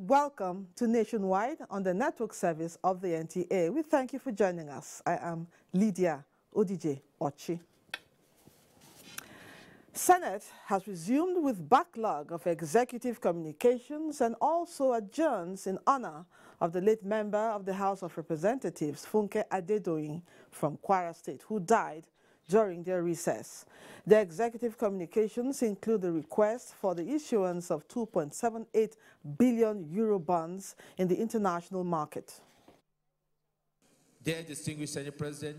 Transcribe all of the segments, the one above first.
welcome to Nationwide on the network service of the NTA. We thank you for joining us. I am Lydia Odije Ochi. Senate has resumed with backlog of executive communications and also adjourns in honor of the late member of the House of Representatives, Funke Adedoyin from Kwara State, who died during their recess. The executive communications include the request for the issuance of 2.78 billion euro bonds in the international market. Dear distinguished Senate President,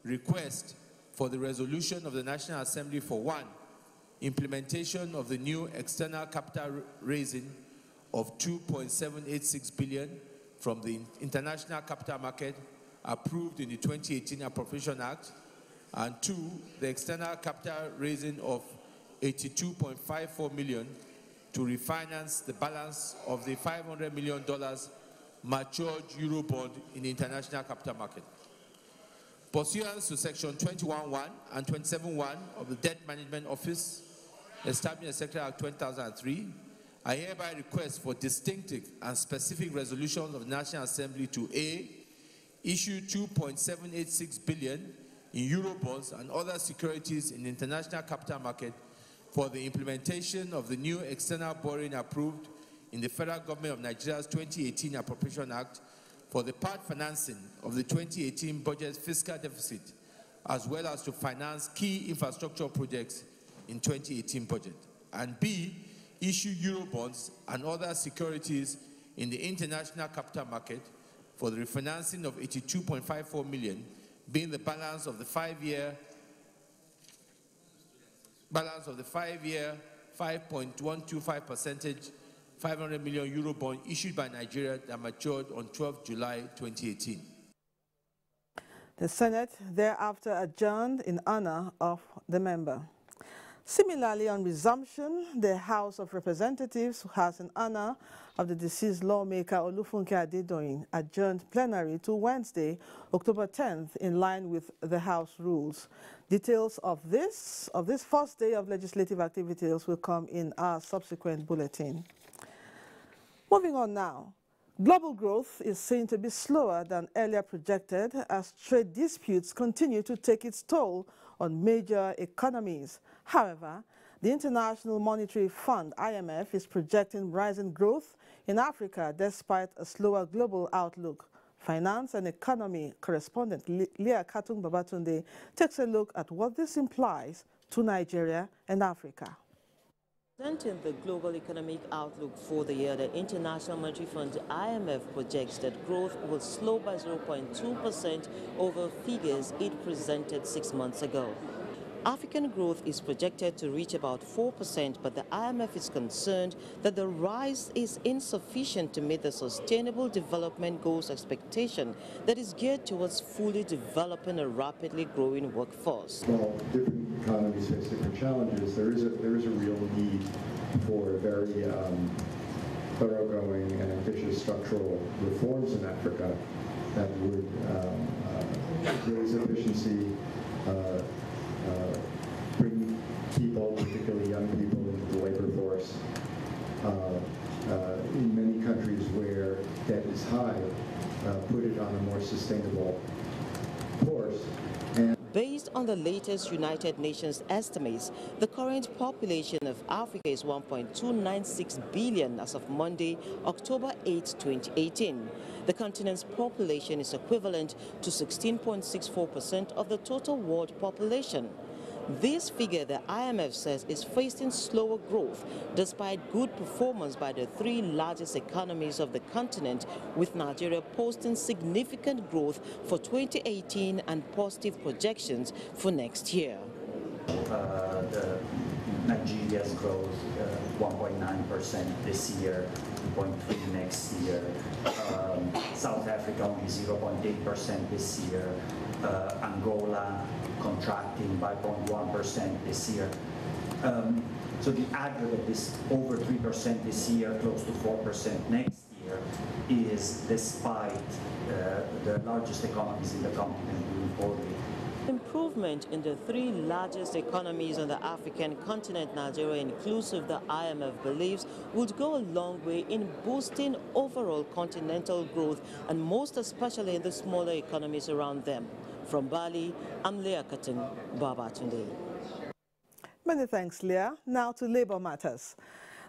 request for the resolution of the National Assembly for 1, implementation of the new external capital raising of 2.786 billion from the international capital market approved in the 2018 Appropriation Act, and 2, the external capital raising of 82.54 million to refinance the balance of the $500 million matured euro bond in the international capital market. Pursuant to Section 21.1 and 27.1 of the Debt Management Office, established in Secretary Act 2003, I hereby request for distinctive and specific resolutions of the National Assembly to A, issue 2.786 billion in euro bonds and other securities in the international capital market for the implementation of the new external borrowing approved in the Federal Government of Nigeria's 2018 Appropriation Act for the part financing of the 2018 budget fiscal deficit, as well as to finance key infrastructure projects in 2018 budget. And B, issue euro bonds and other securities in the international capital market for the refinancing of 82.54 million, being the balance of the five-year 5.125% 500 million euro bond issued by Nigeria that matured on 12 July 2018. The Senate thereafter adjourned in honor of the member. Similarly, on resumption, the House of Representatives has, in honor of the deceased lawmaker Olufunke Adedoyin, adjourned plenary to Wednesday, October 10th, in line with the House rules. Details of this first day of legislative activities will come in our subsequent bulletin. Moving on now. Global growth is seen to be slower than earlier projected as trade disputes continue to take its toll on major economies. However, the International Monetary Fund, IMF, is projecting rising growth in Africa despite a slower global outlook. Finance and economy correspondent Leah Katung Babatunde takes a look at what this implies to Nigeria and Africa. Presenting the global economic outlook for the year, the International Monetary Fund, IMF, projects that growth will slow by 0.2% over figures it presented 6 months ago. African growth is projected to reach about 4%, but the IMF is concerned that the rise is insufficient to meet the Sustainable Development Goals expectation that is geared towards fully developing a rapidly growing workforce. While different economies face different challenges, there is a real need for very thoroughgoing and ambitious structural reforms in Africa that would raise efficiency, bring people, particularly young people, into the labor force. In many countries where debt is high, put it on a more sustainable course. Based on the latest United Nations estimates, the current population of Africa is 1.296 billion as of Monday, October 8, 2018. The continent's population is equivalent to 16.64% of the total world population. This figure, the IMF says, is facing slower growth despite good performance by the 3 largest economies of the continent, with Nigeria posting significant growth for 2018 and positive projections for next year. Nigeria's growth 1.9% this year, 2.3% next year. South Africa only 0.8% this year. Angola contracting by 0.1% this year. So the aggregate is over 3% this year, close to 4% next year, is despite the largest economies in the continent doing poorly. Improvement in the three largest economies on the African continent, Nigeria inclusive, the IMF believes would go a long way in boosting overall continental growth, and most especially in the smaller economies around them. From Bali, I'm Leah Katin, Babatunde. Many thanks, Leah. Now to labor matters.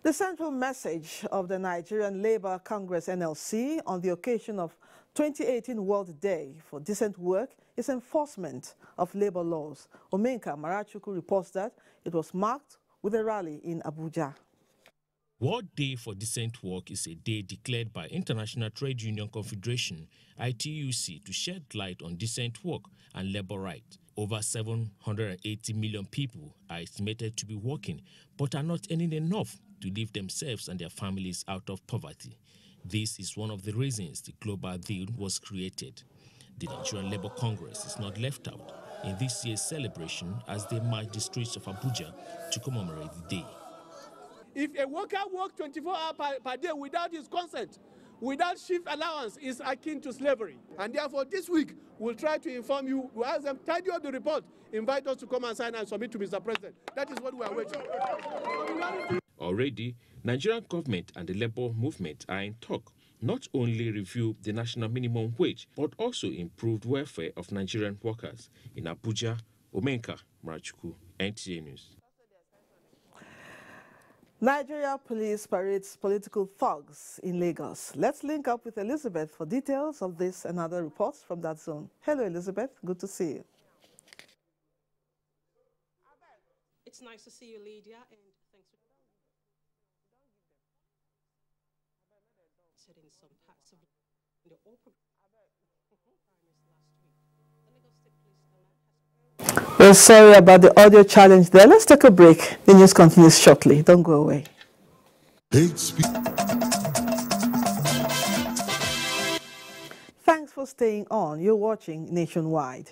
The central message of the Nigerian Labour Congress NLC on the occasion of 2018 World Day for Decent Work is enforcement of labor laws. Omenka Marachuku reports that it was marked with a rally in Abuja. World Day for Decent Work is a day declared by International Trade Union Confederation, ITUC, to shed light on decent work and labor rights. Over 780 million people are estimated to be working but are not earning enough to lift themselves and their families out of poverty. This is one of the reasons the Global Deal was created. The Nigerian Labour Congress is not left out in this year's celebration as they march the streets of Abuja to commemorate the day. If a worker works 24 hours per day without his consent, without shift allowance, is akin to slavery. And therefore, this week, we'll try to inform you, we'll ask them, tidy up the report, invite us to come and sign and submit to Mr. President. That is what we are waiting. Already, Nigerian government and the labor movement are in talk, not only review the national minimum wage, but also improved welfare of Nigerian workers. In Abuja, Omenka Marachuku, NTA News. Nigeria police parades political thugs in Lagos. Let's link up with Elizabeth for details of this and other reports from that zone. Hello, Elizabeth. Good to see you. It's nice to see you, Lydia, and thanks for said in some parts of the We're sorry about the audio challenge there. Let's take a break. The news continues shortly. Don't go away. Thanks for staying on. You're watching Nationwide.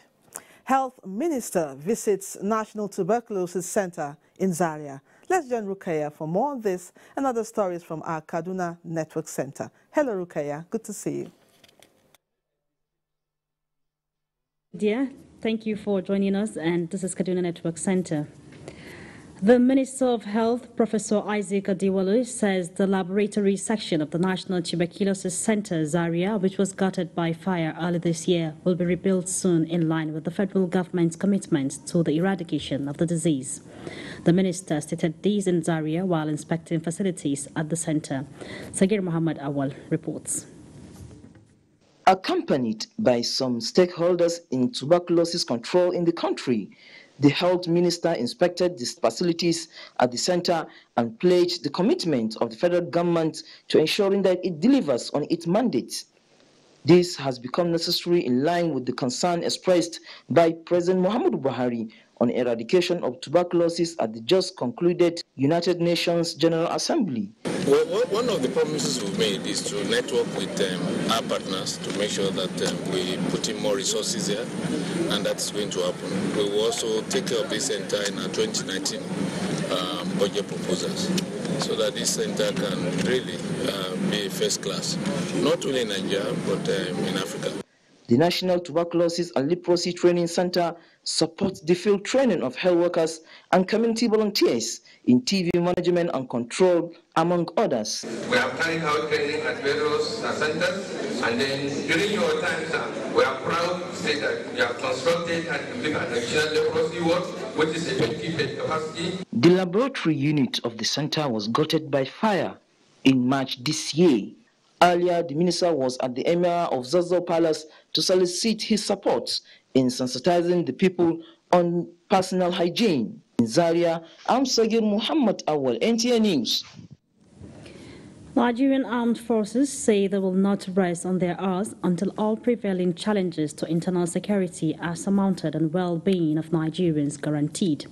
Health Minister visits National Tuberculosis Center in Zaria. Let's join Rukaya for more on this and other stories from our Kaduna Network Center. Hello, Rukaya. Good to see you. Dear, thank you for joining us, and this is Kaduna Network Center. The Minister of Health, Professor Isaac Adiwalu, says the laboratory section of the National Tuberculosis Center, Zaria, which was gutted by fire early this year, will be rebuilt soon in line with the federal government's commitment to the eradication of the disease. The minister stated this in Zaria while inspecting facilities at the center. Sagir Muhammad Awal reports. Accompanied by some stakeholders in tuberculosis control in the country, the health minister inspected the facilities at the center and pledged the commitment of the federal government to ensuring that it delivers on its mandate. This has become necessary in line with the concern expressed by President Muhammadu Buhari on eradication of tuberculosis at the just concluded United Nations General Assembly. Well, one of the promises we've made is to network with our partners to make sure that we put in more resources there, and that's going to happen. We will also take care of this center in our 2019 budget proposals, so that this center can really be first class, not only in Nigeria, but in Africa. The National Tuberculosis and Leprosy Training Center supports the field training of health workers and community volunteers in TB management and control, among others. We have carried out training at various centers, and then during your time, sir, we are proud to say that we have constructed and built an additional leprosy ward, which is a 20-bed capacity. The laboratory unit of the center was gutted by fire in March this year. Earlier, the minister was at the Emir of Zazzau Palace to solicit his support in sensitizing the people on personal hygiene. In Zaria, I'm Sagir Muhammad Awal, NTA News. Nigerian armed forces say they will not rest on their oars until all prevailing challenges to internal security are surmounted and well-being of Nigerians guaranteed.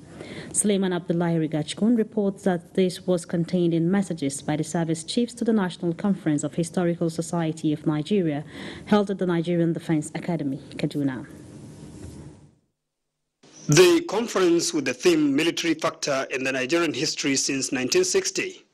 Suleiman Abdullahi Rigachkun reports that this was contained in messages by the service chiefs to the National Conference of Historical Society of Nigeria held at the Nigerian Defense Academy, Kaduna. The conference, with the theme Military Factor in the Nigerian History since 1960,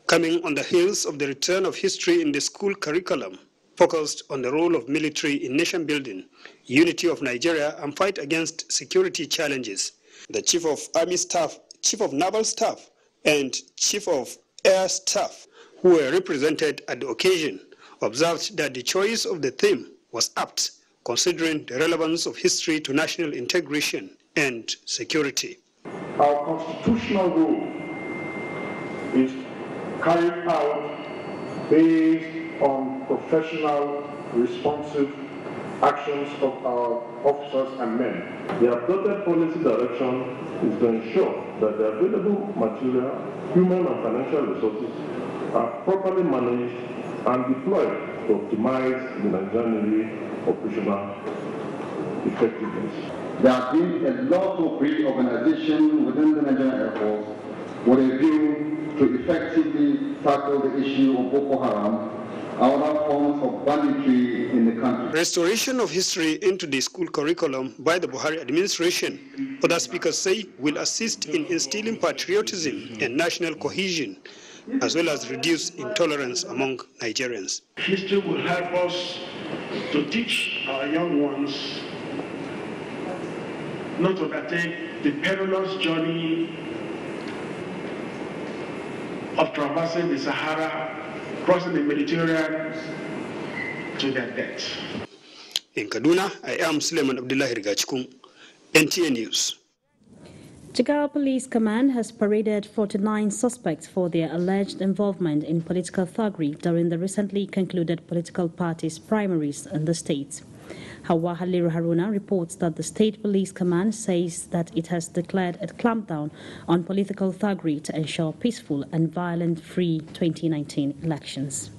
coming on the heels of the return of history in the school curriculum, focused on the role of military in nation building, unity of Nigeria, and fight against security challenges. The Chief of Army Staff, Chief of Naval Staff, and Chief of Air Staff, who were represented at the occasion, observed that the choice of the theme was apt, considering the relevance of history to national integration and security. Our constitutional role is carried out based on professional, responsive actions of our officers and men. The adopted policy direction is to ensure that the available material, human and financial resources are properly managed and deployed to optimize the Nigerian Navy operational effectiveness. There has been a lot of reorganization within the Nigerian Air Force with a view to effectively tackle the issue of Boko Haram and other forms of banditry in the country. Restoration of history into the school curriculum by the Buhari administration, other speakers say, will assist in instilling patriotism and national cohesion, as well as reduce intolerance among Nigerians. History will help us to teach our young ones not to undertake the perilous journey of traversing the Sahara, crossing the Mediterranean to their death. In Kaduna, I am Suleiman Abdullah Hirgachkum, NTA News. Jigawa Police Command has paraded 49 suspects for their alleged involvement in political thuggery during the recently concluded political parties' primaries in the state. Hawa Haliru Haruna reports that the State Police Command says that it has declared a clampdown on political thuggery to ensure peaceful and violent-free 2019 elections.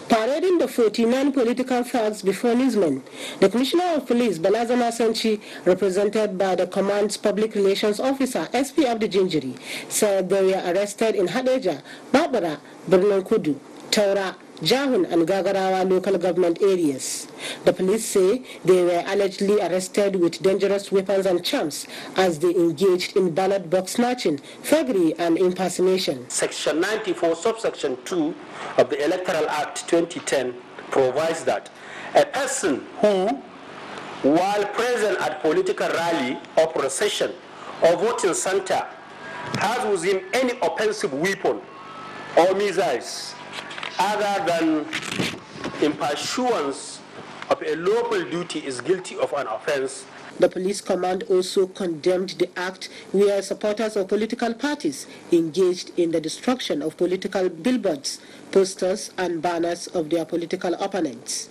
Parading the 49 political thugs before newsmen, the Commissioner of Police, Balazana Sanchi, represented by the Command's Public Relations Officer, SP Abdi Jinjiri, said they were arrested in Hadeja, Barbara, Birnankudu, Taura, Jahun and Gagarawa local government areas. The police say they were allegedly arrested with dangerous weapons and charms as they engaged in ballot box snatching, thuggery and impersonation. Section 94, subsection 2 of the Electoral Act 2010 provides that a person who, while present at political rally or procession or voting center, has with him any offensive weapon or missiles other than in pursuance of a local duty is guilty of an offense. The police command also condemned the act where supporters of political parties engaged in the destruction of political billboards, posters and banners of their political opponents.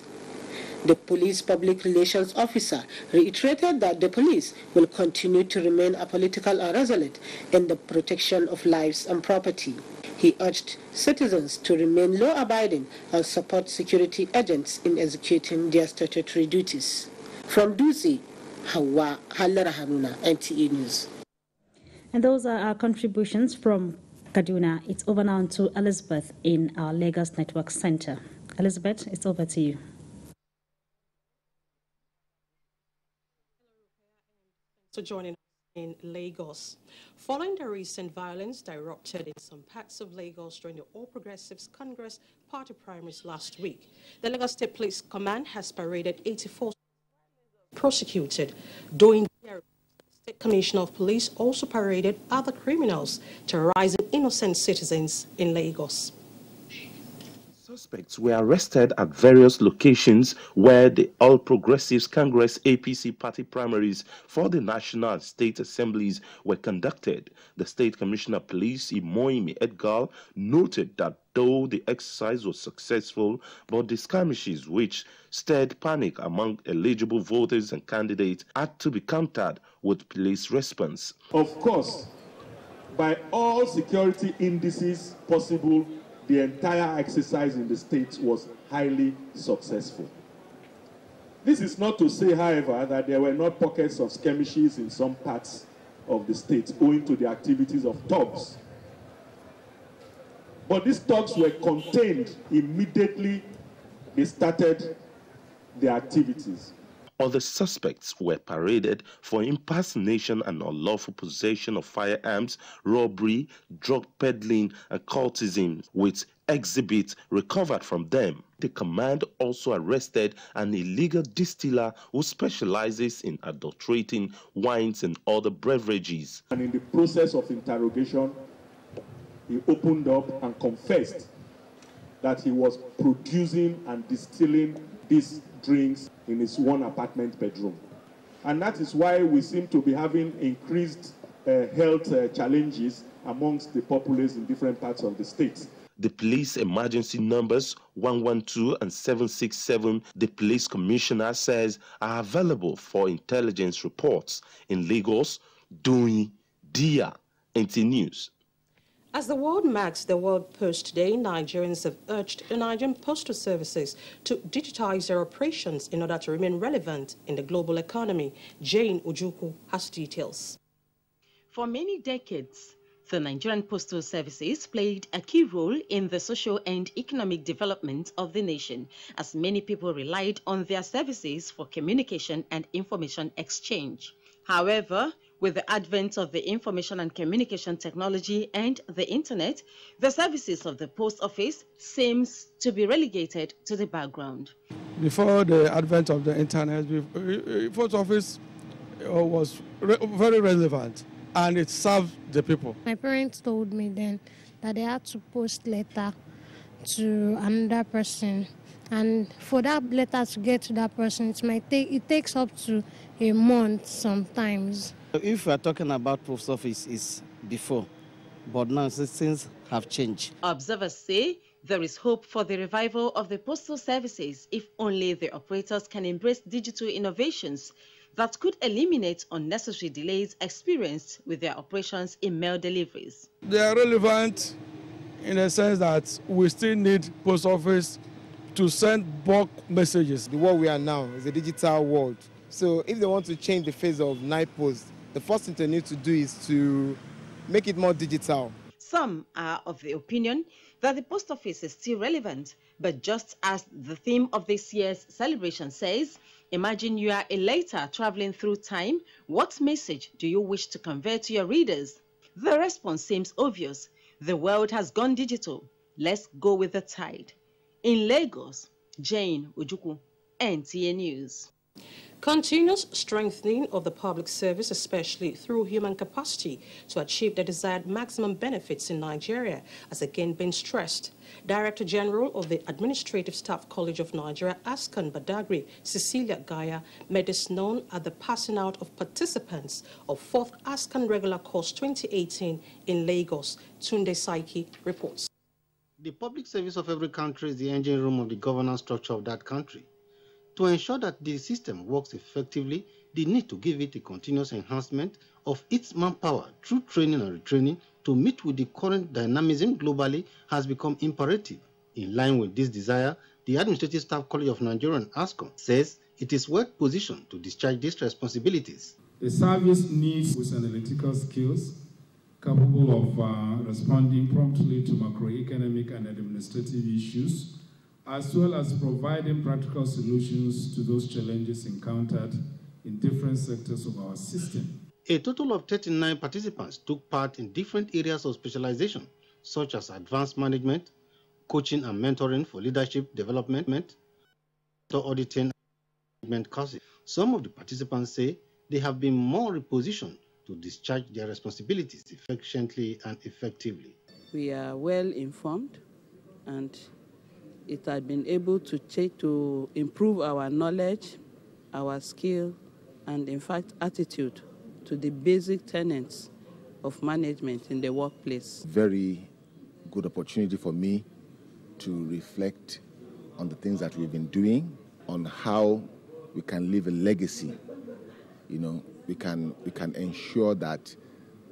The police public relations officer reiterated that the police will continue to remain apolitical and resolute in the protection of lives and property. He urged citizens to remain law-abiding and support security agents in executing their statutory duties. From Dusi, Hawa Hallara Haruna, NTA News. And those are our contributions from Kaduna. It's over now to Elizabeth in our Lagos Network Center. Elizabeth, it's over to you. For joining us in Lagos. Following the recent violence that erupted in some parts of Lagos during the All Progressives Congress party primaries last week, the Lagos State Police Command has paraded 84 prosecuted. During the State Commissioner of Police also paraded other criminals terrorizing innocent citizens in Lagos. Suspects were arrested at various locations where the All Progressives Congress APC party primaries for the National and State Assemblies were conducted. The State Commissioner of Police, Imoimi Edgar, noted that though the exercise was successful, but the skirmishes which stirred panic among eligible voters and candidates had to be countered with police response. Of course, by all security indices possible, the entire exercise in the state was highly successful. This is not to say, however, that there were not pockets of skirmishes in some parts of the state owing to the activities of thugs. But these thugs were contained immediately they started their activities. Other suspects were paraded for impersonation and unlawful possession of firearms, robbery, drug peddling, and cultism, with exhibits recovered from them. The command also arrested an illegal distiller who specializes in adulterating wines and other beverages. And in the process of interrogation, he opened up and confessed that he was producing and distilling these drinks in his one apartment bedroom. And that is why we seem to be having increased health challenges amongst the populace in different parts of the state. The police emergency numbers 112 and 767, the police commissioner says, are available for intelligence reports in Lagos, Doi, Dia, NT News. As the world marks the World Post Day, Nigerians have urged the Nigerian postal services to digitize their operations in order to remain relevant in the global economy. Jane Ojukwu has details. For many decades, the Nigerian postal services played a key role in the social and economic development of the nation, as many people relied on their services for communication and information exchange. However, with the advent of the information and communication technology and the internet, the services of the post office seems to be relegated to the background. Before the advent of the internet, the post office was very relevant and it served the people. My parents told me then that they had to post letter to another person, and for that letter to get to that person, it takes up to a month sometimes. If we are talking about post office, is before, but now things have changed. Observers say there is hope for the revival of the postal services if only the operators can embrace digital innovations that could eliminate unnecessary delays experienced with their operations in mail deliveries. They are relevant in the sense that we still need post office to send bulk messages. The world we are now is a digital world. So if they want to change the face of night post, the first thing they need to do is to make it more digital. Some are of the opinion that the post office is still relevant, but just as the theme of this year's celebration says, imagine you are a letter traveling through time. What message do you wish to convey to your readers? The response seems obvious. The world has gone digital. Let's go with the tide. In Lagos, Jane Ojukwu, NTA News. Continuous strengthening of the public service, especially through human capacity to achieve the desired maximum benefits in Nigeria, has again been stressed. Director General of the Administrative Staff College of Nigeria, Askan Badagry, Cecilia Gaya, made this known at the passing out of participants of 4th Askan Regular Course 2018 in Lagos. Tunde Saiki reports. The public service of every country is the engine room of the governance structure of that country. To ensure that the system works effectively, the need to give it a continuous enhancement of its manpower through training and retraining to meet with the current dynamism globally has become imperative. In line with this desire, the Administrative Staff College of Nigeria, ASCON, says it is well positioned to discharge these responsibilities. The service needs analytical skills capable of responding promptly to macroeconomic and administrative issues, as well as providing practical solutions to those challenges encountered in different sectors of our system. A total of 39 participants took part in different areas of specialization, such as advanced management, coaching and mentoring for leadership development, auditing, and management courses. Some of the participants say they have been more repositioned to discharge their responsibilities efficiently and effectively. We are well informed, and it has been able to improve our knowledge, our skill, and in fact attitude to the basic tenets of management in the workplace. Very good opportunity for me to reflect on the things that we've been doing, on how we can leave a legacy. You know, we can ensure that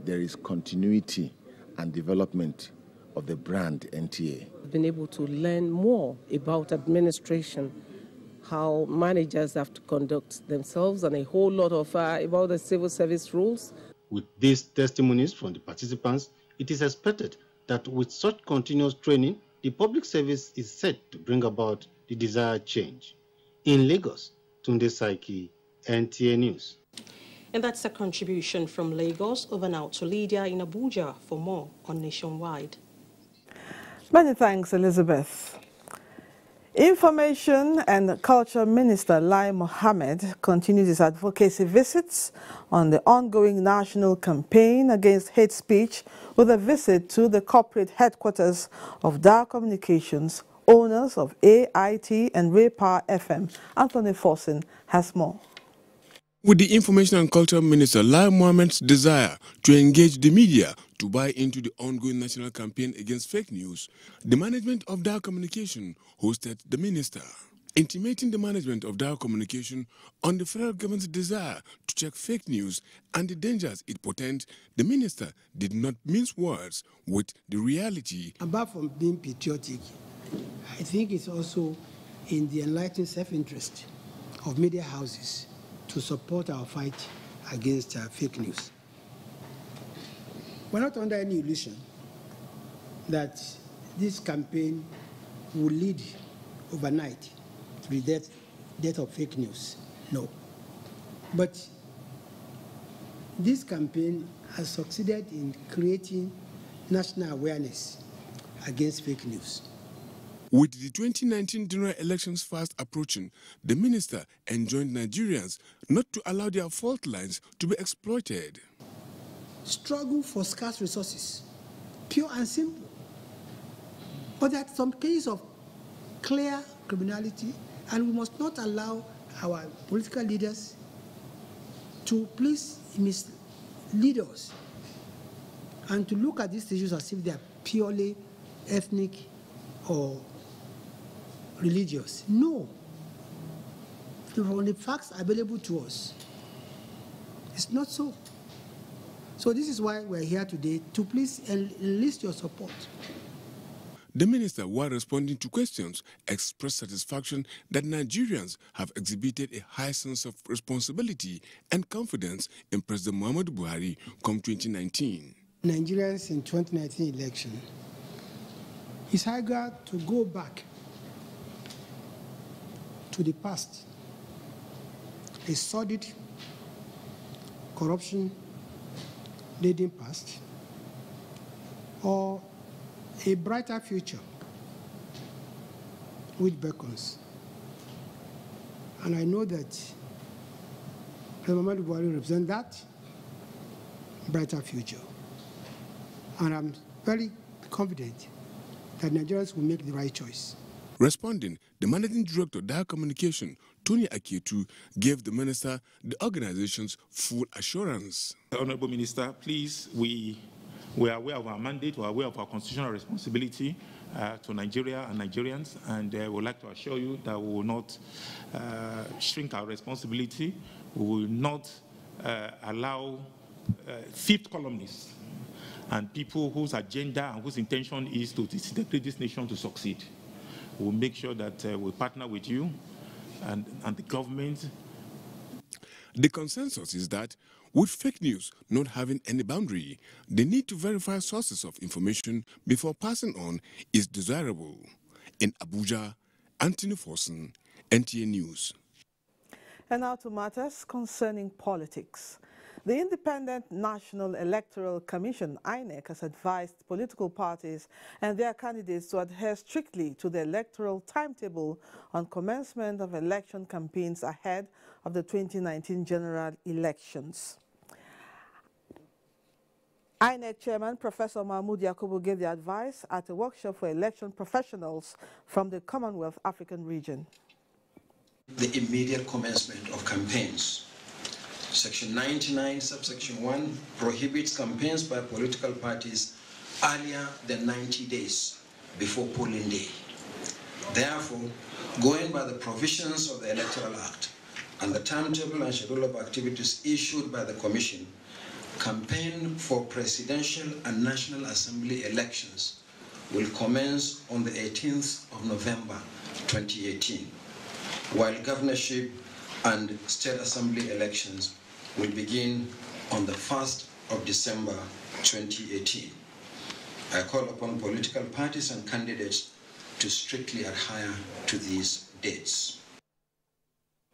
there is continuity and development of the brand NTA. I've been able to learn more about administration, how managers have to conduct themselves, and a whole lot of about the civil service rules. With these testimonies from the participants, it is expected that with such continuous training, the public service is set to bring about the desired change. In Lagos, Tunde Saiki, NTA News. And that's a contribution from Lagos. Over now to Lydia in Abuja for more on Nationwide. Many thanks, Elizabeth. Information and Culture Minister Lai Mohammed continues his advocacy visits on the ongoing national campaign against hate speech with a visit to the corporate headquarters of Dar Communications, owners of AIT and Raypower FM. Anthony Forson has more. With the Information and Culture Minister Lai Mohammed's desire to engage the media to buy into the ongoing national campaign against fake news, the management of Dar Communication hosted the minister. Intimating the management of Dar Communication on the federal government's desire to check fake news and the dangers it portends, the minister did not mince words with the reality. Apart from being patriotic, I think it's also in the enlightened self-interest of media houses to support our fight against fake news. We're not under any illusion that this campaign will lead overnight to the death of fake news. No. But this campaign has succeeded in creating national awareness against fake news. With the 2019 general elections fast approaching, the minister enjoined Nigerians not to allow their fault lines to be exploited. Struggle for scarce resources, pure and simple. But there are some cases of clear criminality, and we must not allow our political leaders to please mislead us and to look at these issues as if they are purely ethnic or religious. No. From the facts available to us, it's not so. So this is why we're here today, to please enlist your support. The minister, while responding to questions, expressed satisfaction that Nigerians have exhibited a high sense of responsibility and confidence in President Muhammadu Buhari come 2019. Nigerians in 2019 election, it's hard to go back to the past, a sordid corruption-laden past, or a brighter future which beckons. And I know that President Muhammadu Buhari represents that brighter future. And I'm very confident that Nigerians will make the right choice. Responding, the managing director of Dar Communication, Tony Akietu, gave the minister the organization's full assurance. Honorable Minister, please, we are aware of our mandate, we are aware of our constitutional responsibility to Nigeria and Nigerians, and we would like to assure you that we will not shrink our responsibility. We will not allow fifth columnists and people whose agenda and whose intention is to disintegrate this nation to succeed. We'll make sure that we partner with you and the government. The consensus is that with fake news not having any boundary, the need to verify sources of information before passing on is desirable. In Abuja, Anthony Forson, NTA News. And now to matters concerning politics. The Independent National Electoral Commission, INEC, has advised political parties and their candidates to adhere strictly to the electoral timetable on commencement of election campaigns ahead of the 2019 general elections. INEC Chairman Professor Mahmoud Yakubu gave the advice at a workshop for election professionals from the Commonwealth African region. The immediate commencement of campaigns. Section 99, subsection 1, prohibits campaigns by political parties earlier than 90 days before polling day. Therefore, going by the provisions of the Electoral Act and the timetable and schedule of activities issued by the Commission, campaign for presidential and National Assembly elections will commence on the 18th of November 2018, while governorship and state assembly elections will begin on the 1st of December 2018. I call upon political parties and candidates to strictly adhere to these dates.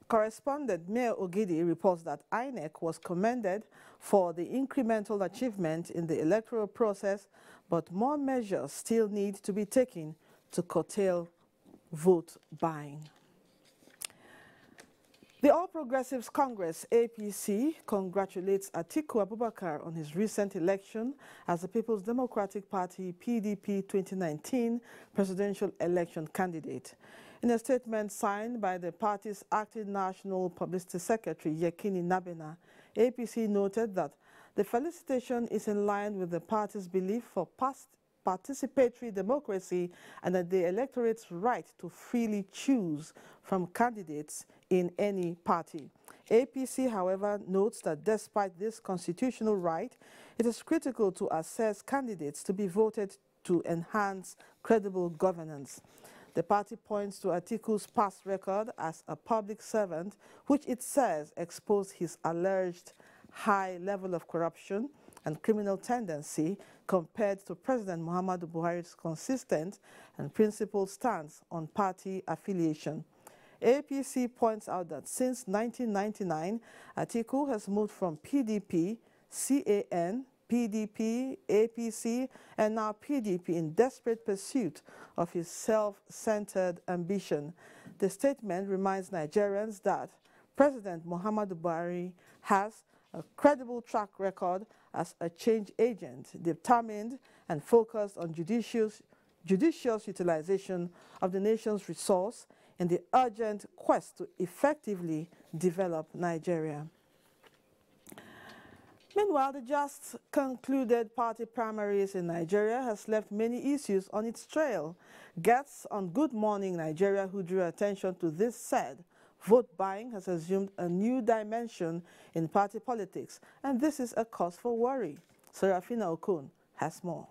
Correspondent Mayor Ogidi reports that INEC was commended for the incremental achievement in the electoral process, but more measures still need to be taken to curtail vote buying. The All Progressives Congress, APC, congratulates Atiku Abubakar on his recent election as the People's Democratic Party, PDP 2019 presidential election candidate. In a statement signed by the party's acting National Publicity Secretary, Yekini Nabena, APC noted that the felicitation is in line with the party's belief for participatory democracy and that the electorate's right to freely choose from candidates in any party. APC, however, notes that despite this constitutional right, it is critical to assess candidates to be voted to enhance credible governance. The party points to Atiku's past record as a public servant, which it says exposed his alleged high level of corruption and criminal tendency compared to President Muhammadu Buhari's consistent and principled stance on party affiliation. APC points out that since 1999, Atiku has moved from PDP, CAN, PDP, APC, and now PDP in desperate pursuit of his self-centered ambition. The statement reminds Nigerians that President Muhammadu Buhari has a credible track record as a change agent, determined and focused on judicious utilization of the nation's resource in the urgent quest to effectively develop Nigeria. Meanwhile, the just concluded party primaries in Nigeria has left many issues on its trail. Guests on Good Morning Nigeria who drew attention to this said, vote buying has assumed a new dimension in party politics, and this is a cause for worry. Serafina Okun has more.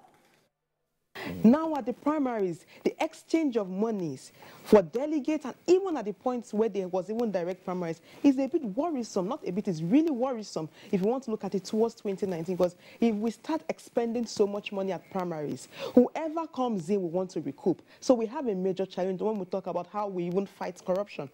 Now at the primaries, the exchange of monies for delegates and even at the points where there was even direct primaries is a bit worrisome. Not a bit, it's really worrisome if you want to look at it towards 2019, because if we start expending so much money at primaries, whoever comes in will want to recoup. So we have a major challenge when we talk about how we even fight corruption.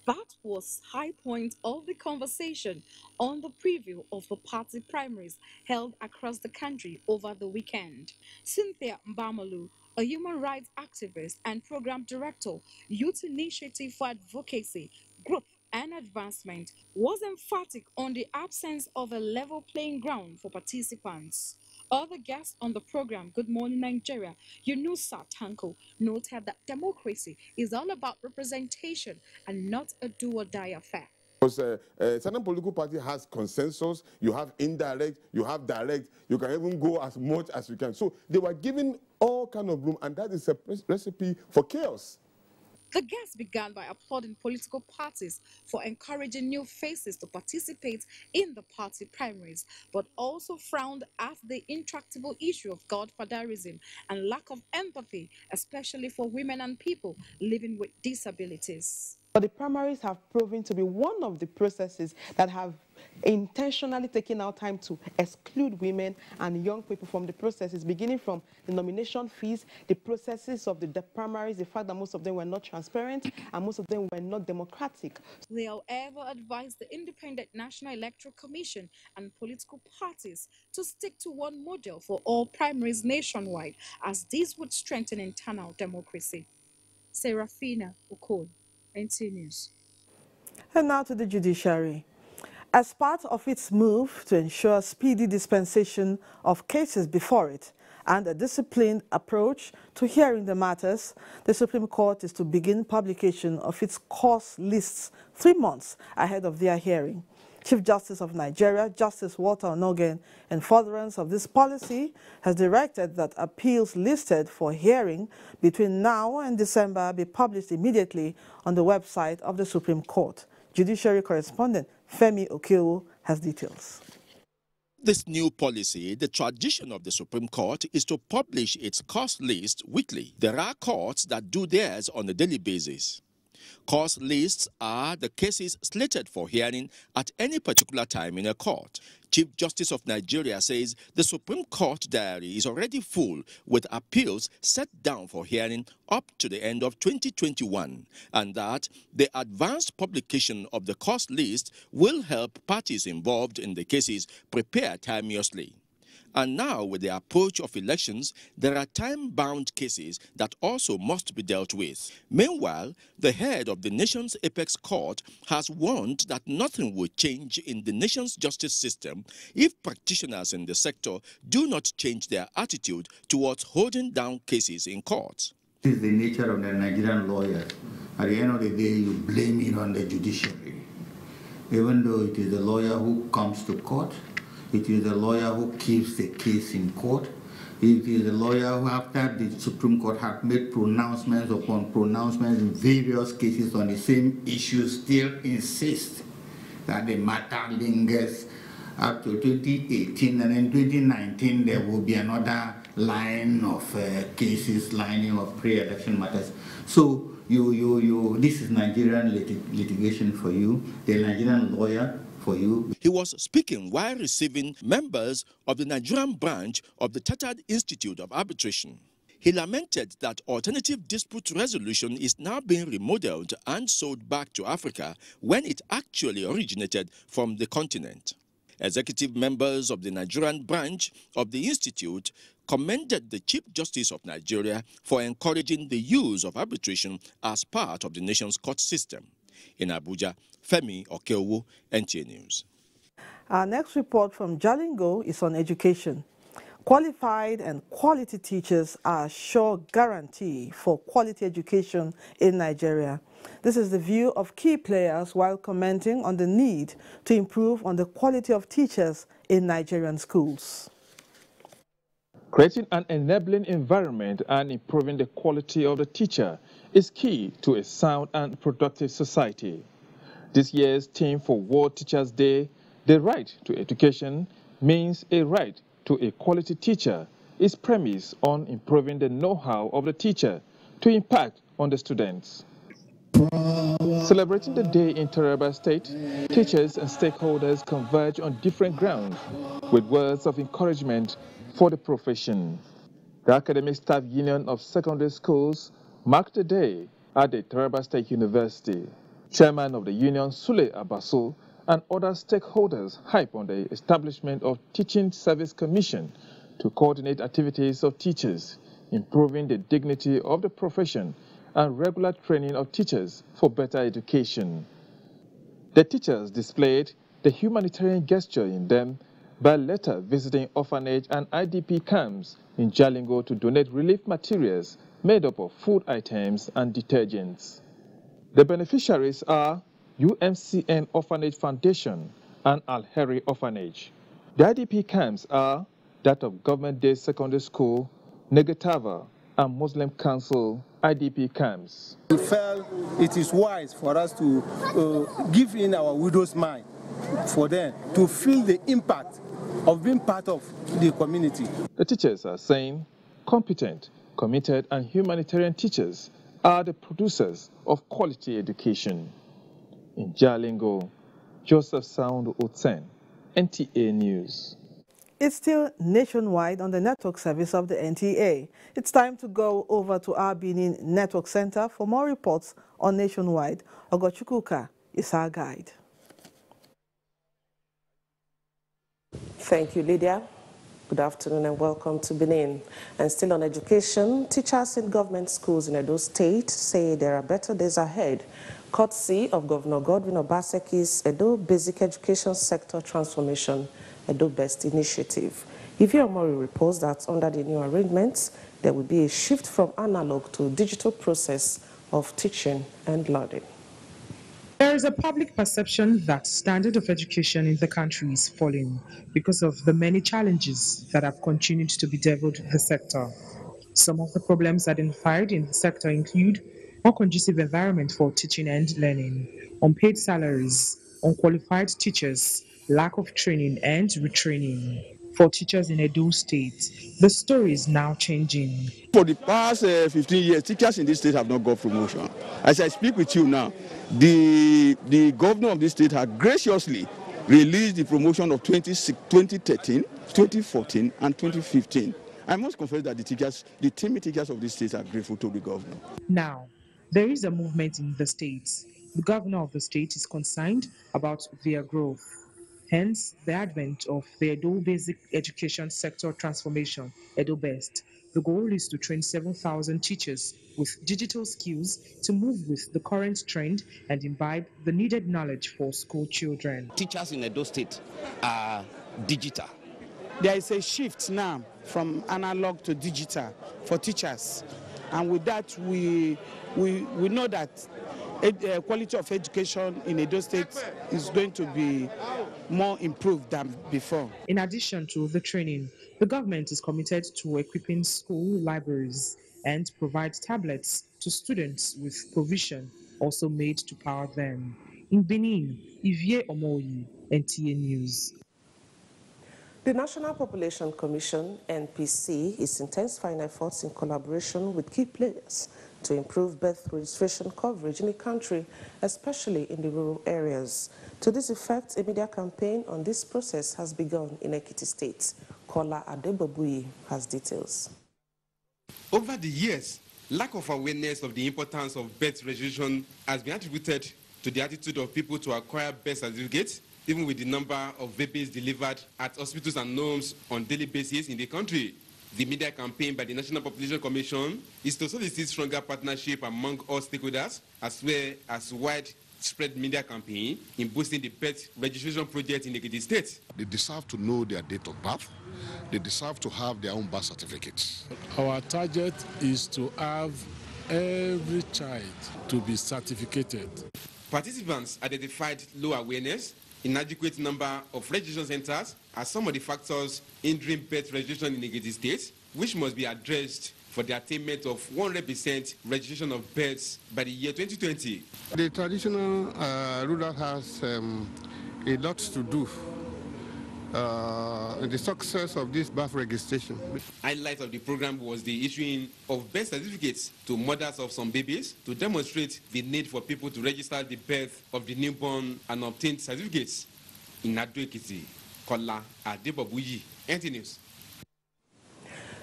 That was high point of the conversation on the preview of the party primaries held across the country over the weekend. Cynthia Mbamalu, a human rights activist and program director, Youth Initiative for Advocacy, Growth and Advancement, was emphatic on the absence of a level playing ground for participants. Other guests on the program, Good Morning Nigeria, Yunusa Tanko, noted that democracy is all about representation and not a do-or-die affair. Because a certain political party has consensus, you have indirect, you have direct, you can even go as much as you can. So they were given all kind of room, and that is a recipe for chaos. The guests began by applauding political parties for encouraging new faces to participate in the party primaries, but also frowned at the intractable issue of godfatherism and lack of empathy, especially for women and people living with disabilities. But the primaries have proven to be one of the processes that have intentionally taken out time to exclude women and young people from the processes, beginning from the nomination fees, the processes of the primaries, the fact that most of them were not transparent and most of them were not democratic. They, however, advised the Independent National Electoral Commission and political parties to stick to one model for all primaries nationwide, as this would strengthen internal democracy. Serafina Okon, NT News. And now to the judiciary. As part of its move to ensure speedy dispensation of cases before it and a disciplined approach to hearing the matters, the Supreme Court is to begin publication of its cause lists 3 months ahead of their hearing. Chief Justice of Nigeria, Justice Walter Onogen, in furtherance of this policy, has directed that appeals listed for hearing between now and December be published immediately on the website of the Supreme Court. Judiciary correspondent Femi Okewo has details. This new policy, the tradition of the Supreme Court, is to publish its cause list weekly. There are courts that do theirs on a daily basis. Cause lists are the cases slated for hearing at any particular time in a court. Chief Justice of Nigeria says the Supreme Court diary is already full with appeals set down for hearing up to the end of 2021, and that the advanced publication of the cause list will help parties involved in the cases prepare timeously. And now, with the approach of elections, there are time-bound cases that also must be dealt with. Meanwhile, the head of the nation's apex court has warned that nothing will change in the nation's justice system if practitioners in the sector do not change their attitude towards holding down cases in court. This is the nature of the Nigerian lawyer. At the end of the day, you blame it on the judiciary. Even though it is the lawyer who comes to court, it is the lawyer who keeps the case in court. It is the lawyer who, after the Supreme Court had made pronouncements upon pronouncements in various cases on the same issue, still insists that the matter lingers up to 2018, and in 2019 there will be another line of cases lining of pre-election matters. So this is Nigerian litigation for you, the Nigerian lawyer for you. He was speaking while receiving members of the Nigerian branch of the Chartered Institute of Arbitration. He lamented that alternative dispute resolution is now being remodeled and sold back to Africa when it actually originated from the continent. Executive members of the Nigerian branch of the Institute commended the Chief Justice of Nigeria for encouraging the use of arbitration as part of the nation's court system. In Abuja, Femi Okeowo, NTA News. Our next report from Jalingo is on education. Qualified and quality teachers are a sure guarantee for quality education in Nigeria. This is the view of key players while commenting on the need to improve on the quality of teachers in Nigerian schools. Creating an enabling environment and improving the quality of the teacher is key to a sound and productive society. This year's theme for World Teachers' Day, the right to education, means a right to a quality teacher, is premised on improving the know-how of the teacher to impact on the students. Celebrating the day in Taraba State, teachers and stakeholders converge on different grounds with words of encouragement for the profession. The Academic Staff Union of Secondary Schools marked the day at the Taraba State University. Chairman of the union, Sule Abasu, and other stakeholders hype on the establishment of Teaching Service Commission to coordinate activities of teachers, improving the dignity of the profession and regular training of teachers for better education. The teachers displayed the humanitarian gesture in them by later visiting orphanage and IDP camps in Jalingo to donate relief materials made up of food items and detergents. The beneficiaries are UMCN Orphanage Foundation and Al-Heri Orphanage. The IDP camps are that of Government Day Secondary School, Negetava, and Muslim Council IDP camps. We felt it is wise for us to give in our widow's mind for them to feel the impact of being part of the community. The teachers are saying competent, committed, and humanitarian teachers are the producers of quality education. In Jalingo, Joseph Sound Oten, NTA News. It's still nationwide on the network service of the NTA. It's time to go over to our Benin Network Center for more reports on nationwide. Ogochukuka is our guide. Thank you, Lydia. Good afternoon and welcome to Benin. And still on education, teachers in government schools in Edo State say there are better days ahead, courtesy of Governor Godwin Obaseki's Edo Basic Education Sector Transformation Edo Best Initiative. Ivy Mori reports that under the new arrangements, there will be a shift from analog to digital process of teaching and learning. There is a public perception that standard of education in the country is falling because of the many challenges that have continued to be deviled the sector. Some of the problems identified in the sector include more conducive environment for teaching and learning, unpaid salaries, unqualified teachers, lack of training and retraining. For teachers in Edo State, the story is now changing. For the past 15 years, teachers in this state have not got promotion. As I speak with you now, the governor of this state has graciously released the promotion of 2013, 2014, and 2015. I must confess that the team teachers of this state are grateful to the governor. Now, there is a movement in the state. The governor of the state is concerned about their growth. Hence, the advent of the Edo Basic Education Sector Transformation, Edo Best. The goal is to train 7,000 teachers with digital skills to move with the current trend and imbibe the needed knowledge for school children. Teachers in Edo State are digital. There is a shift now from analog to digital for teachers. And with that, we know that quality of education in Edo State is going to be more improved than before. In addition to the training, the government is committed to equipping school libraries and provide tablets to students with provision also made to power them. In Benin, Ivie Omoyi, NTA News. The National Population Commission, NPC, is intensifying efforts in collaboration with key players to improve birth registration coverage in the country, especially in the rural areas. To this effect, a media campaign on this process has begun in Ekiti State. Kola Adebobuyi has details. Over the years, lack of awareness of the importance of birth registration has been attributed to the attitude of people to acquire birth certificates, even with the number of babies delivered at hospitals and homes on daily basis in the country. The media campaign by the National Population Commission is to solicit stronger partnership among all stakeholders, as well as widespread media campaign in boosting the birth registration project in the state. They deserve to know their date of birth. They deserve to have their own birth certificates. Our target is to have every child to be certificated. Participants identified low awareness, inadequate number of registration centers are some of the factors hindering birth registration in the state, which must be addressed for the attainment of 100% registration of births by the year 2020. The traditional ruler has a lot to do in the success of this birth registration. Highlight of the program was the issuing of birth certificates to mothers of some babies to demonstrate the need for people to register the birth of the newborn and obtain certificates. In Ado Ekiti, Kola Adebobuyi, NTA News.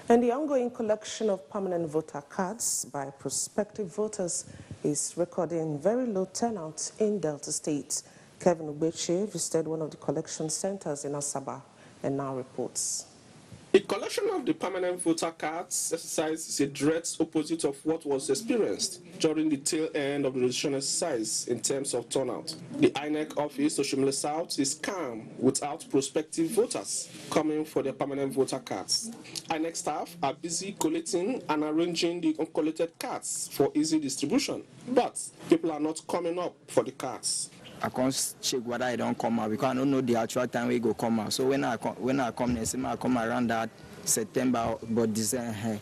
And the ongoing collection of permanent voter cards by prospective voters is recording very low turnout in Delta State. Kevin Ubeche visited one of the collection centers in Asaba and now reports. The collection of the permanent voter cards exercise is a direct opposite of what was experienced during the tail end of the registration exercise in terms of turnout. The INEC office, Oshimile South, is calm without prospective voters coming for their permanent voter cards. INEC staff are busy collating and arranging the uncollated cards for easy distribution, but people are not coming up for the cards. I can't check whether I don't come out because I don't know the actual time we go come out. So when I come next time, I come around that September, but December.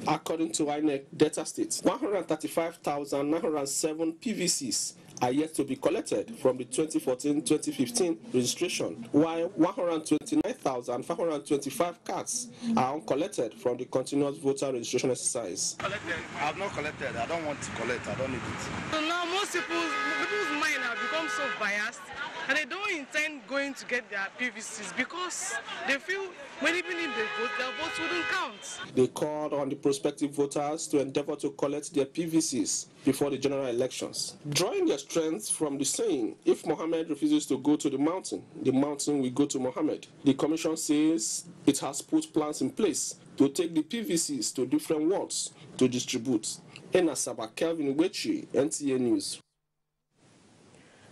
According to INEC Delta State, 135,907 PVCs are yet to be collected from the 2014-2015 registration, while 129,525 cards are uncollected from the continuous voter registration exercise. I have not collected. I don't want to collect. I don't need it. So now most people's mind have become so biased, and they don't intend going to get their PVCs because they feel when even if they vote, their votes wouldn't count. They called on the prospective voters to endeavor to collect their PVCs before the general elections, drawing their strength from the saying, if Mohammed refuses to go to the mountain will go to Mohammed. The commission says it has put plans in place to take the PVCs to different wards to distribute. Enasaba, Kelvin Wechi, NTA News.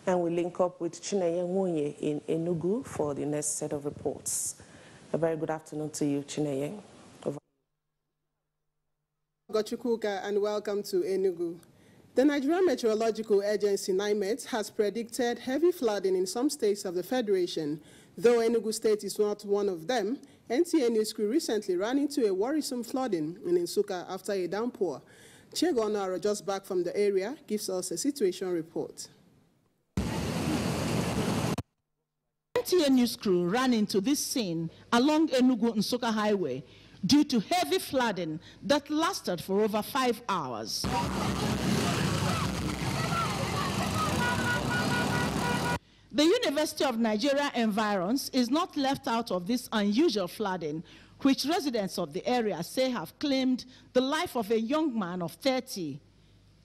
And we link up with Chineye Nwonye in Enugu for the next set of reports. A very good afternoon to you, Chineye. Gochukuka, and welcome to Enugu. The Nigerian Meteorological Agency, NIMET, has predicted heavy flooding in some states of the Federation. Though Enugu State is not one of them, NTA News crew recently ran into a worrisome flooding in Nsukka after a downpour. Chego Onaro, just back from the area, gives us a situation report. NTA News crew ran into this scene along Enugu-Nsukka Highway due to heavy flooding that lasted for over 5 hours. The University of Nigeria Environs is not left out of this unusual flooding, which residents of the area say have claimed the life of a young man of 30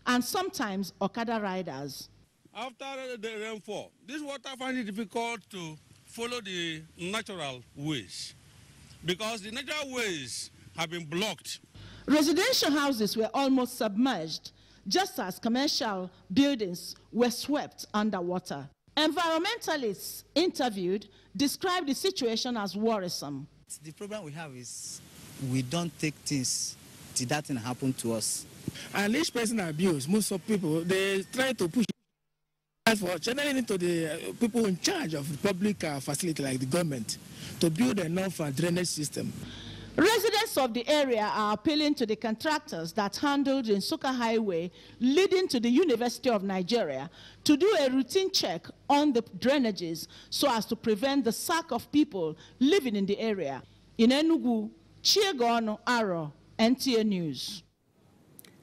and sometimes Okada riders. After the rainfall, this water finds it difficult to follow the natural ways because the natural ways have been blocked. Residential houses were almost submerged, just as commercial buildings were swept underwater. Environmentalists interviewed described the situation as worrisome. The problem we have is we don't take things till that thing happen to us. And this person abuse, most of people, they try to push for channeling into the people in charge of the public facility like the government to build enough drainage system. Residents of the area are appealing to the contractors that handled the Nsukka Highway leading to the University of Nigeria to do a routine check on the drainages so as to prevent the sack of people living in the area. In Enugu, Chiegono Aro, NTA News.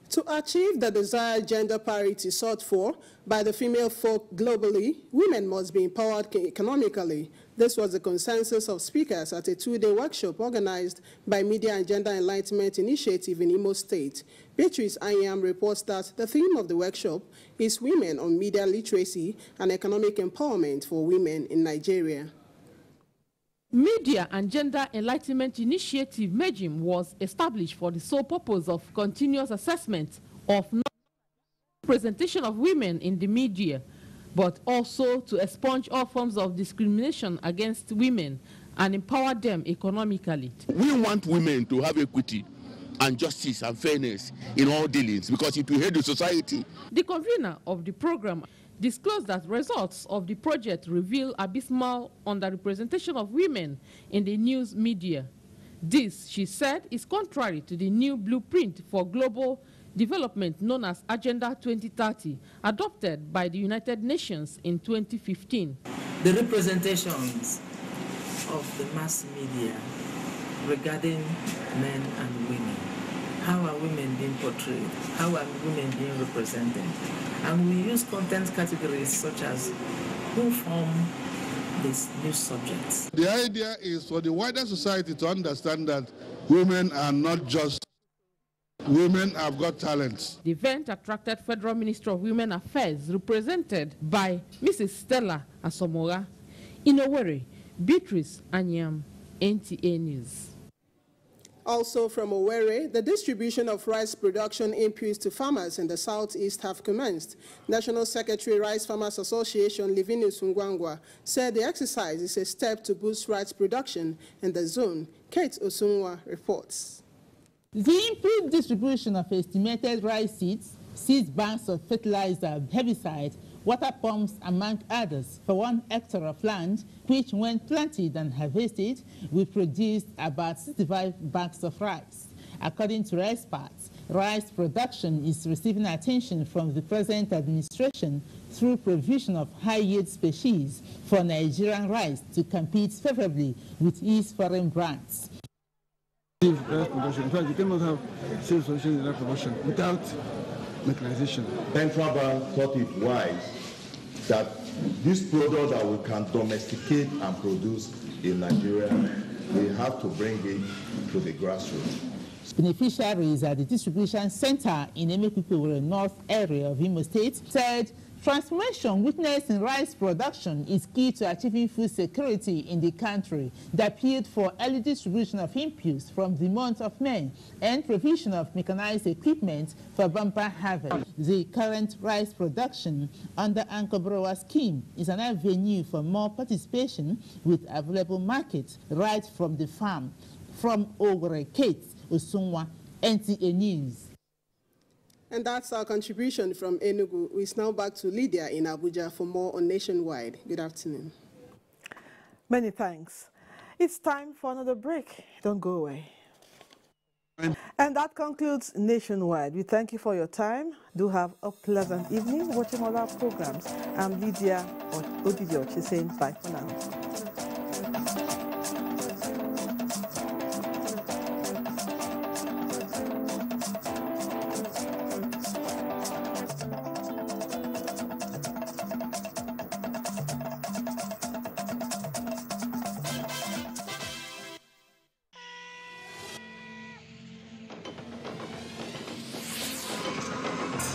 To achieve the desired gender parity sought for by the female folk globally, women must be empowered economically. This was the consensus of speakers at a two-day workshop organized by Media and Gender Enlightenment Initiative in Imo State. Beatrice Anyam reports that the theme of the workshop is Women on Media Literacy and Economic Empowerment for Women in Nigeria. Media and Gender Enlightenment Initiative MEGIM was established for the sole purpose of continuous assessment of representation of women in the media, but also to expunge all forms of discrimination against women and empower them economically. We want women to have equity and justice and fairness in all dealings because it will help the society. The convener of the program disclosed that results of the project reveal abysmal underrepresentation of women in the news media. This, she said, is contrary to the new blueprint for global development known as Agenda 2030, adopted by the United Nations in 2015. The representations of the mass media regarding men and women. How are women being portrayed? How are women being represented? And we use content categories such as who form these news subjects. The idea is for the wider society to understand that women are not just women, have got talents. The event attracted Federal Minister of Women Affairs, represented by Mrs. Stella Asomora. In Owerri, Beatrice Anyam, NTA News. Also from Owerri, the distribution of rice production inputs to farmers in the southeast have commenced. National Secretary Rice Farmers Association Livinus Ngwangwa said the exercise is a step to boost rice production in the zone. Kate Osunwa reports. The improved distribution of estimated rice seed banks of fertilizer, herbicide, water pumps, among others, for 1 hectare of land, which when planted and harvested, will produce about 65 bags of rice. According to experts, rice production is receiving attention from the present administration through provision of high-yield species for Nigerian rice to compete favorably with its foreign brands. In fact, you cannot have safe solutions in that production without mechanization. Central Bank thought it wise that this product that we can domesticate and produce in Nigeria, we have to bring it to the grassroots. Beneficiaries at the distribution center in Emekukwere North area of Imo State said transformation witnessed in rice production is key to achieving food security in the country. They appealed for early distribution of inputs from the month of May and provision of mechanized equipment for bumper harvest. The current rice production under Anchor Grower scheme is an avenue for more participation with available markets right from the farm. From Owerri, Kate Osunwa, NTA News. And that's our contribution from Enugu. It's now back to Lydia in Abuja for more on Nationwide. Good afternoon. Many thanks. It's time for another break. Don't go away. And that concludes Nationwide. We thank you for your time. Do have a pleasant evening watching all our programs. I'm Lydia Odidiochi saying bye for now.